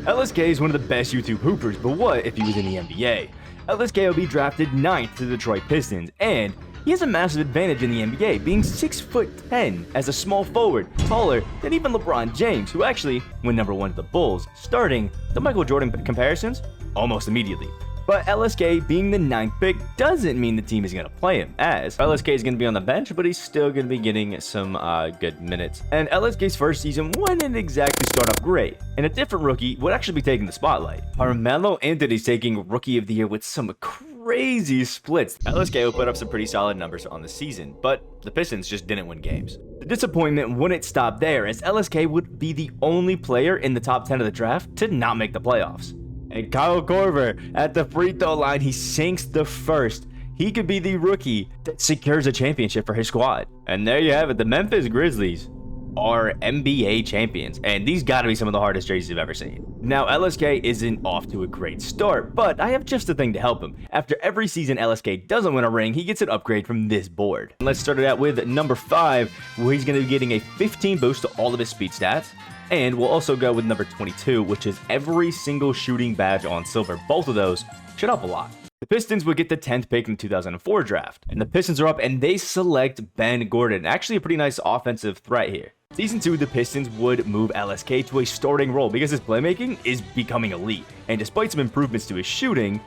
LSK is one of the best YouTube hoopers, but what if he was in the NBA? LSK will be drafted 9th to the Detroit Pistons, and he has a massive advantage in the NBA, being 6'10" as a small forward, taller than even LeBron James, who actually went number 1 to the Bulls, starting the Michael Jordan comparisons almost immediately. But LSK being the 9th pick doesn't mean the team is going to play him, as LSK is going to be on the bench, but he's still going to be getting some good minutes. And LSK's first season wouldn't exactly start off great, and a different rookie would actually be taking the spotlight. Carmelo Anthony's taking Rookie of the Year with some crazy splits. LSK will put up some pretty solid numbers on the season, but the Pistons just didn't win games. The disappointment wouldn't stop there, as LSK would be the only player in the top 10 of the draft to not make the playoffs. And Kyle Korver at the free throw line, he sinks the first. He could be the rookie that secures a championship for his squad. And there you have it. The Memphis Grizzlies are NBA champions, and these got to be some of the hardest jerseys I've ever seen. Now, LSK isn't off to a great start, but I have just a thing to help him. After every season LSK doesn't win a ring, he gets an upgrade from this board. Let's start it out with number 5, where he's going to be getting a 15 boost to all of his speed stats. And we'll also go with number 22, which is every single shooting badge on silver. Both of those should help a lot. The Pistons would get the 10th pick in the 2004 draft. And the Pistons are up and they select Ben Gordon. Actually a pretty nice offensive threat here. Season 2, the Pistons would move LSK to a starting role because his playmaking is becoming elite. And despite some improvements to his shooting,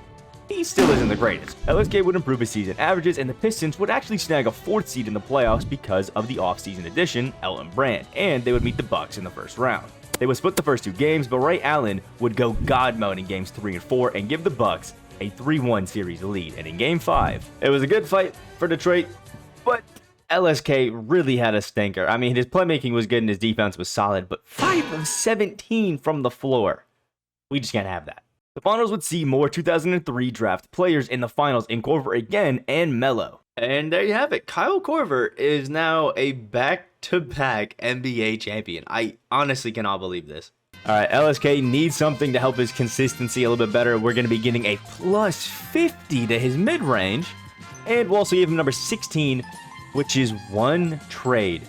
he still isn't the greatest. LSK would improve his season averages, and the Pistons would actually snag a 4th seed in the playoffs because of the offseason addition, Elton Brand, and they would meet the Bucks in the first round. They would split the first 2 games, but Ray Allen would go God mode in games 3 and 4 and give the Bucks a 3-1 series lead. And in game 5, it was a good fight for Detroit, but LSK really had a stinker. I mean, his playmaking was good and his defense was solid, but 5 of 17 from the floor. We just can't have that. The finals would see more 2003 draft players in the finals in Korver again and Melo. And there you have it. Kyle Korver is now a back-to-back NBA champion. I honestly cannot believe this. All right, LSK needs something to help his consistency a little bit better. We're going to be getting a plus 50 to his mid-range. And we'll also give him number 16, which is 1 trade.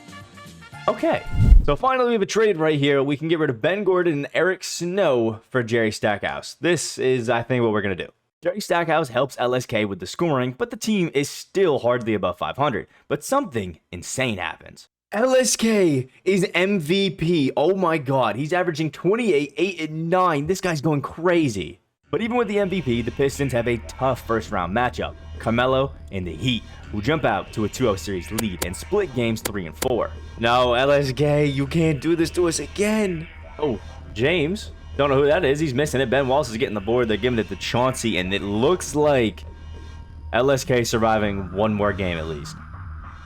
Okay, so finally we have a trade right here. We can get rid of Ben Gordon and Eric Snow for Jerry Stackhouse. This is, I think, what we're going to do. Jerry Stackhouse helps LSK with the scoring, but the team is still hardly above 500. But something insane happens. LSK is MVP. Oh my god, he's averaging 28, 8, and 9. This guy's going crazy. But even with the MVP, the Pistons have a tough first-round matchup. Carmelo and the Heat, who jump out to a 2-0 series lead and split games 3 and 4. No, LSK, you can't do this to us again. Oh, James. Don't know who that is. He's missing it. Ben Wallace is getting the board. They're giving it to Chauncey, and it looks like LSK surviving one more game at least.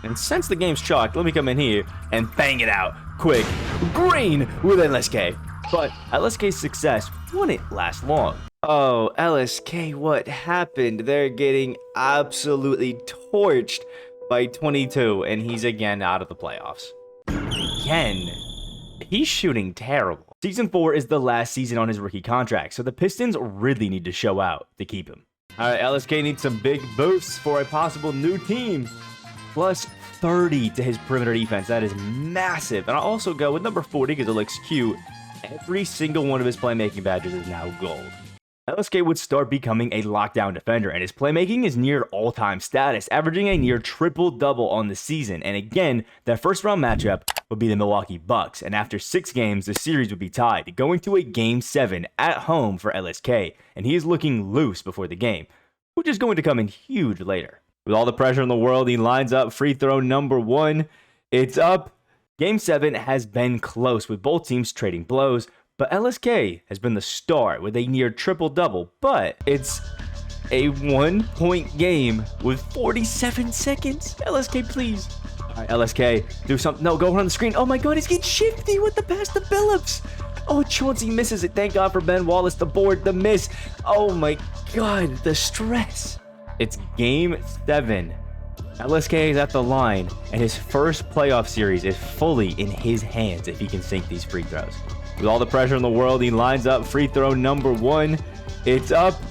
And since the game's chalked, let me come in here and bang it out quick. Green with LSK. But LSK's success wouldn't last long. Oh, LSK, what happened? They're getting absolutely torched by 22, and he's again out of the playoffs. Again. He's shooting terrible. Season 4 is the last season on his rookie contract, so the Pistons really need to show out to keep him. All right, LSK needs some big boosts for a possible new team. Plus 30 to his perimeter defense. That is massive. And I'll also go with number 40 because it looks cute. Every single one of his playmaking badges is now gold. LSK would start becoming a lockdown defender, and his playmaking is near all-time status, averaging a near triple-double on the season. And again, that first-round matchup would be the Milwaukee Bucks, and after 6 games, the series would be tied, going to a Game 7 at home for LSK, and he is looking loose before the game, which is going to come in huge later. With all the pressure in the world, he lines up free throw number 1. It's up. Game 7 has been close, with both teams trading blows, but LSK has been the star with a near triple-double, but it's a 1-point game with 47 seconds. LSK, please. All right, LSK, do something. No, go around the screen. Oh my god, he's getting shifty with the pass to Phillips. Oh, Chauncey misses it. Thank God for Ben Wallace. The board, the miss. Oh my god, the stress. It's Game 7. LSK is at the line, and his first playoff series is fully in his hands if he can sink these free throws. With all the pressure in the world, he lines up free throw number 1. It's up.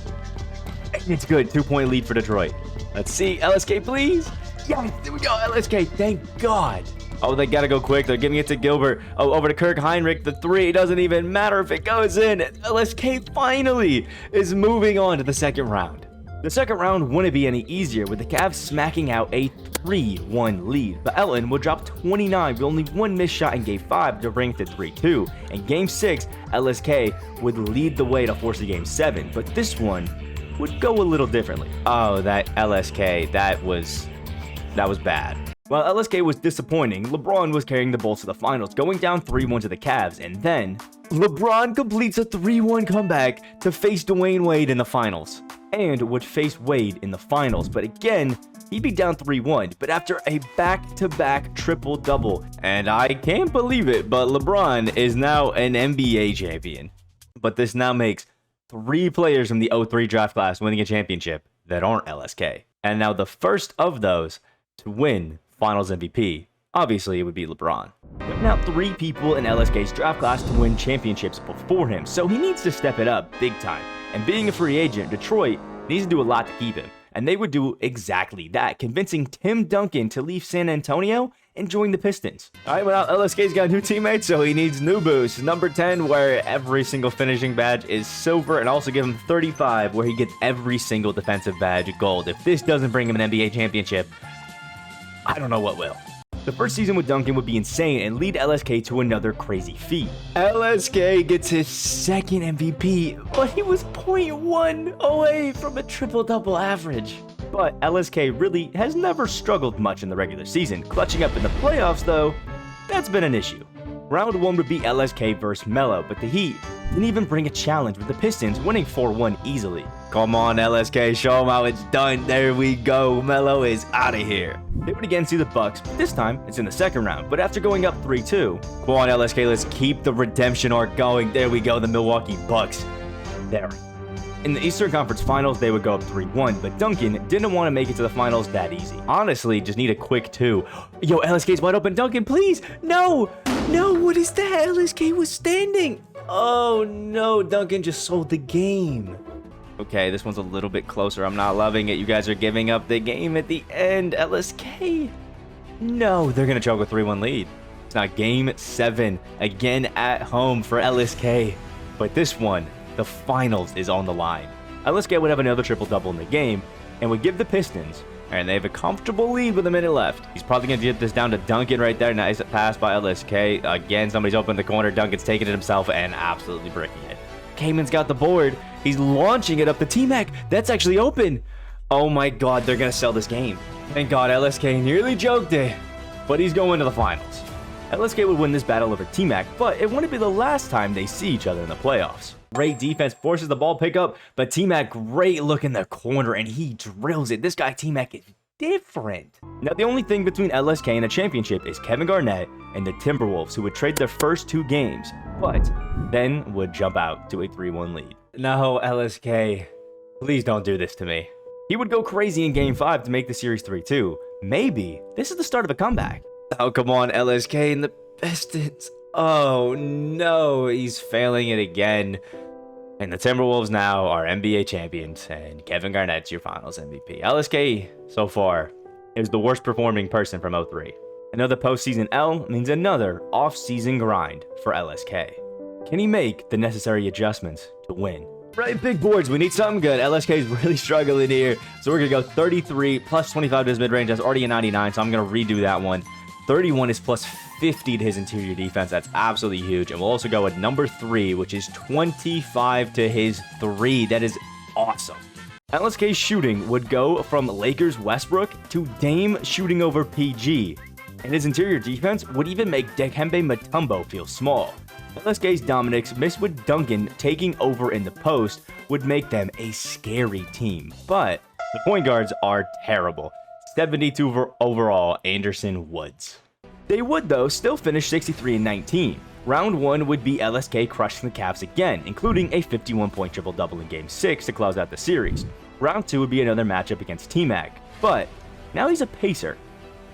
And it's good. 2-point lead for Detroit. Let's see. LSK, please. Yes, there we go. LSK, thank God. Oh, they gotta go quick. They're giving it to Gilbert. Oh, over to Kirk Heinrich. The three doesn't even matter if it goes in. LSK finally is moving on to the second round. The second round wouldn't be any easier with the Cavs smacking out a 3-1 lead, but Elton would drop 29 with only one missed shot in Game 5 to bring it to 3-2. In Game 6, LSK would lead the way to force a Game 7, but this one would go a little differently. Oh, that LSK, that was bad. While LSK was disappointing, LeBron was carrying the Bulls to the finals, going down 3-1 to the Cavs, and then LeBron completes a 3-1 comeback to face Dwayne Wade in the finals, and would face Wade in the finals, but again, he'd be down 3-1, but after a back-to-back triple-double, and I can't believe it, but LeBron is now an NBA champion. But this now makes 3 players from the 03 draft class winning a championship that aren't LSK, and now the first of those to win Finals MVP. Obviously, it would be LeBron. There are now 3 people in LSK's draft class to win championships before him, so he needs to step it up big time. And being a free agent, Detroit needs to do a lot to keep him. And they would do exactly that, convincing Tim Duncan to leave San Antonio and join the Pistons. Alright, well, now LSK's got new teammates, so he needs new boosts. Number 10, where every single finishing badge is silver, and also give him 35, where he gets every single defensive badge gold. If this doesn't bring him an NBA championship, I don't know what will. The first season with Duncan would be insane and lead LSK to another crazy feat. LSK gets his second MVP, but he was 0.1 away from a triple-double average. But LSK really has never struggled much in the regular season. Clutching up in the playoffs, though, that's been an issue. Round 1 would be LSK versus Melo, but the Heat didn't even bring a challenge, with the Pistons winning 4-1 easily. Come on, LSK, show them how it's done. There we go. Melo is out of here. They would again see the Bucks, but this time it's in the second round. But after going up 3-2, come on, LSK, let's keep the redemption arc going. There we go, the Milwaukee Bucks. There. In the Eastern Conference Finals, they would go up 3-1, but Duncan didn't want to make it to the finals that easy. Honestly, just need a quick 2. Yo, LSK's wide open. Duncan, please. No, what is that? LSK was standing. Oh no, Duncan just sold the game. Okay, this one's a little bit closer. I'm not loving it. You guys are giving up the game at the end. LSK. No, they're going to choke a 3-1 lead. It's now Game 7, again at home for LSK. But this one, the finals is on the line. LSK would have another triple-double in the game and would give the Pistons, and they have a comfortable lead with a minute left. He's probably going to get this down to Duncan right there. Nice pass by LSK. Again, somebody's open in the corner. Duncan's taking it himself and absolutely bricking it. Cayman's got the board. He's launching it up to T-Mac. That's actually open. Oh my god, they're going to sell this game. Thank god, LSK nearly joked it, but he's going to the finals. LSK would win this battle over T-Mac, but it wouldn't be the last time they see each other in the playoffs. Great defense forces the ball pickup, but T-Mac, great look in the corner, and he drills it. This guy, T-Mac, is different. Now, the only thing between LSK and a championship is Kevin Garnett and the Timberwolves, who would trade their first 2 games, but then would jump out to a 3-1 lead. No, LSK, please don't do this to me. He would go crazy in Game 5 to make the series 3-2. Maybe this is the start of a comeback. Oh, come on, LSK and the Pistons. Oh, no, he's failing it again. And the Timberwolves now are NBA champions, and Kevin Garnett's your finals MVP. LSK, so far, is the worst performing person from 03. Another postseason L means another off-season grind for LSK. Can he make the necessary adjustments to win? Right, big boards, we need something good. LSK is really struggling here, so we're going to go 33 plus 25 to his mid-range. That's already a 99, so I'm going to redo that one. 31 is plus 50 to his interior defense. That's absolutely huge. And we'll also go with number 3, which is 25 to his 3. That is awesome. LSK's shooting would go from Lakers Westbrook to Dame shooting over PG. And his interior defense would even make Dikembe Mutombo feel small. LSK's dominance mixed with Duncan taking over in the post would make them a scary team. But the point guards are terrible. 72 overall, Anderson Woods. They would, though, still finish 63-19. Round 1 would be LSK crushing the Cavs again, including a 51-point triple-double in Game 6 to close out the series. Round 2 would be another matchup against T-Mac, but now he's a pacer.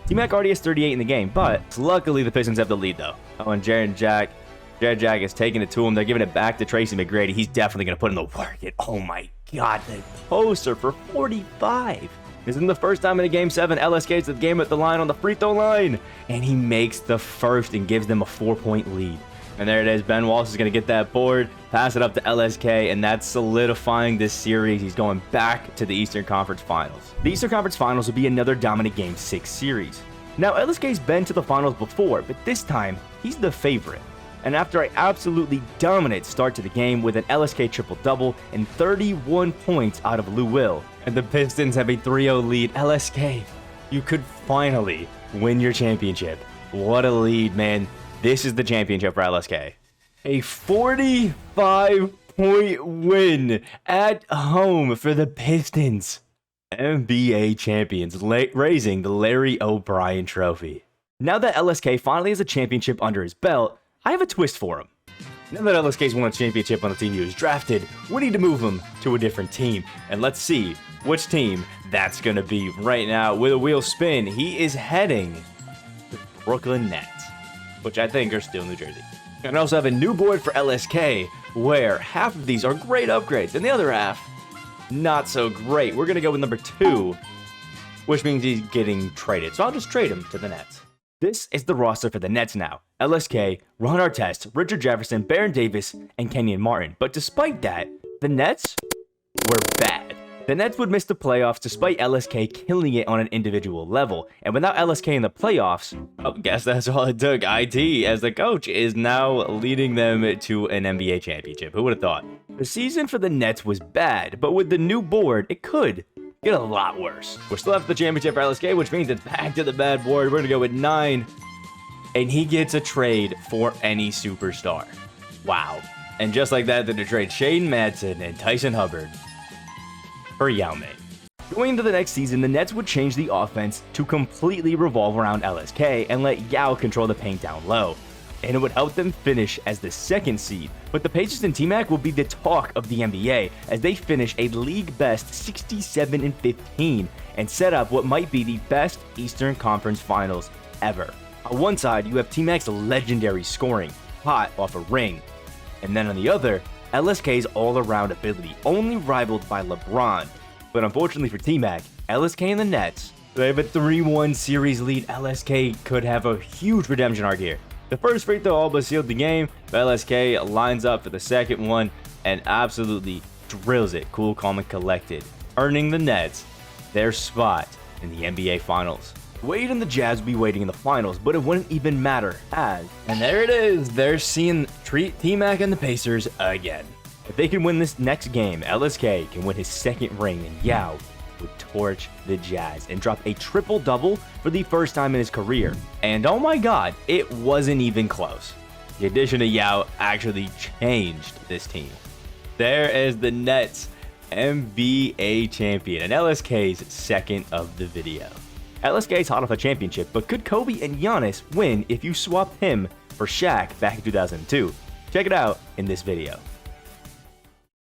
T-Mac already has 38 in the game, but luckily the Pistons have the lead, though. Oh, and Jared Jack is taking it to him. They're giving it back to Tracy McGrady. He's definitely going to put in the work. And oh my god, the poster for 45. This isn't the first time in a Game 7 LSK is the game at the line on the free throw line. And he makes the first and gives them a 4-point lead. And there it is. Ben Wallace is going to get that board, pass it up to LSK, and that's solidifying this series. He's going back to the Eastern Conference Finals. The Eastern Conference Finals will be another dominant Game 6 series. Now, LSK's been to the finals before, but this time, he's the favorite. And after an absolutely dominant start to the game with an LSK triple-double and 31 points out of Lou Will, and the Pistons have a 3-0 lead, LSK, you could finally win your championship. What a lead, man. This is the championship for LSK. A 45-point win at home for the Pistons. NBA champions raising the Larry O'Brien Trophy. Now that LSK finally has a championship under his belt, I have a twist for him. Now that LSK's won a championship on the team he was drafted, we need to move him to a different team. And let's see which team that's going to be. Right now, with a wheel spin, he is heading to Brooklyn Nets, which I think are still New Jersey. And I also have a new board for LSK, where half of these are great upgrades, and the other half, not so great. We're going to go with number 2, which means he's getting traded. So I'll just trade him to the Nets. This is the roster for the Nets now. LSK, Ron Artest, Richard Jefferson, Baron Davis, and Kenyon Martin. But despite that, the Nets were bad. The Nets would miss the playoffs despite LSK killing it on an individual level. And without LSK in the playoffs, I guess that's all it took. IT, as the coach, is now leading them to an NBA championship. Who would have thought? The season for the Nets was bad, but with the new board, it could get a lot worse. We're still after the championship for LSK, which means it's back to the bad board. We're going to go with 9. And he gets a trade for any superstar. Wow. And just like that, they trade Shane Madsen and Tyson Hubbard for Yao Ming. Going into the next season, the Nets would change the offense to completely revolve around LSK and let Yao control the paint down low. And it would help them finish as the 2nd seed. But the Pacers and T-Mac will be the talk of the NBA as they finish a league-best 67-15 and set up what might be the best Eastern Conference Finals ever. On one side, you have T-Mac's legendary scoring, hot off a ring. And then on the other, LSK's all-around ability, only rivaled by LeBron. But unfortunately for T-Mac, LSK and the Nets, they have a 3-1 series lead. LSK could have a huge redemption arc here. The first free throw all but sealed the game, but LSK lines up for the second one and absolutely drills it, cool, calm, and collected, earning the Nets their spot in the NBA Finals. Wade and the Jazz will be waiting in the finals, but it wouldn't even matter and there it is, they're seeing T-Mac and the Pacers again. If they can win this next game, LSK can win his 2nd ring and Yao would torch the Jazz and drop a triple-double for the first time in his career. And oh my god, it wasn't even close. The addition of Yao actually changed this team. There is the Nets NBA champion and LSK's 2nd of the video. LSK's hot off a championship, but could Kobe and Giannis win if you swapped him for Shaq back in 2002? Check it out in this video.